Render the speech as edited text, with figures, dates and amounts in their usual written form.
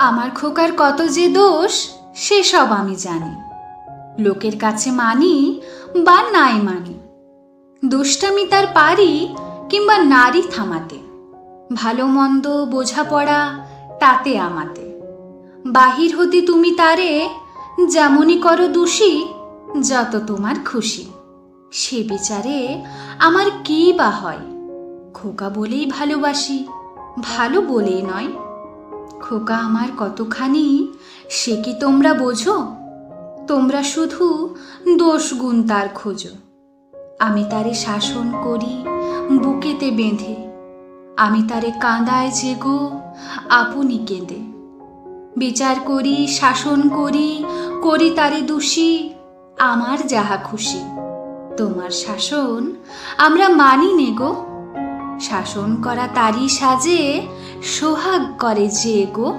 আমার খোকার কত যে দোষ সেসব আমি জানি, লোকের কাছে মানি বা নাই মানি। দুষ্টামি তার পারি কিংবা নারী থামাতে, ভালো মন্দ বোঝাপড়া তাতে আমাতে। বাহির হতে তুমি তারে যেমনই করো দোষী, যত তোমার খুশি। সে বিচারে আমার কি বা হয়, খোকা বলেই ভালোবাসি, ভালো বলেই নয়। খোকা আমার কতখানি সে কি তোমরা বোঝো? তোমরা শুধু দোষ গুণ তার খোঁজো। আমি তারে শাসন করি বুকেতে বেঁধে, আমি তারে কাঁদায় যে গো আপনি কেঁদে। বিচার করি শাসন করি, করি তারে দোষী, আমার যাহা খুশি। তোমার শাসন আমরা মানি নে গো, শাসন করা তারই সাজে সোহাগ করে যে গো।